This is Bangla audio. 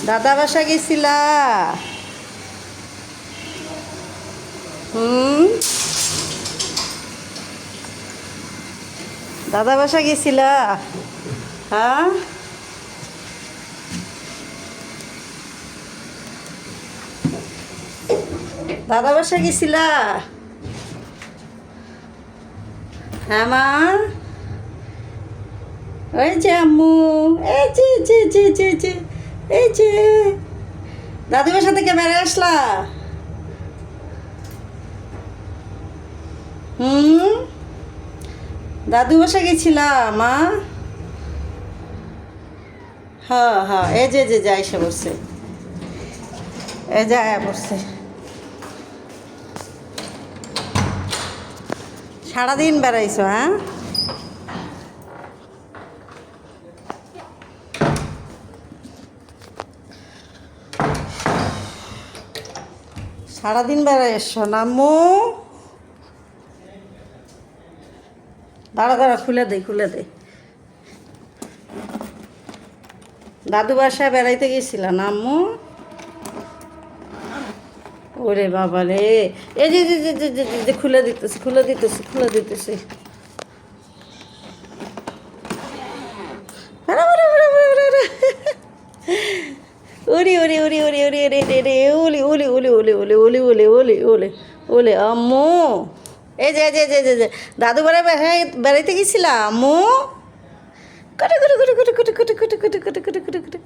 দাদা বাসা গেছিলা? হুম, দাদা বাসা গেছিলা? হ্যাঁ, দাদা বাসা গেছিলা? হ্যাঁ মা, ওই যে আম্মু, এই যে যে যে যে যে এই যে দাদি বাসা থেকে বেড়ে আসলা? হুম, দাদু বাসা গেছিলা মা? হ্যাঁ হ্যাঁ, এই যে যে যা এসে বসছে, এই যে আয়া বসছে। সারাদিন বেড়াইছো? হ্যাঁ, সারাদিন বেড়াই এসছো না আম্মু? দাঁড়া দাঁড়া, খুলে দে খুলে দে। দাদু বাসায় বেড়াইতে গেছিলা না আম্মু? ওরে বাবা রে, এই যে যে যে যে যে যে খুলে দিতেছি খুলে দিতেছি খুলে দিতেছি। আরে আরে আরে আরে আরে আরে। ওরে ওরে ওরে ওরে ওরে ওরে রে রে, ওলে ওলে ওলে ওলে ওলে ওলে ওলে ওলে ওলে ওলে আম্মু। এই যে যে যে যে যে দাদু বাড়ি বেড়াইতে গেছিলা আম্মু? কুটু কুটু কুটু কুটু কুটু কুটু কুটু কুটু কুটু কুটু কুটু কুটু।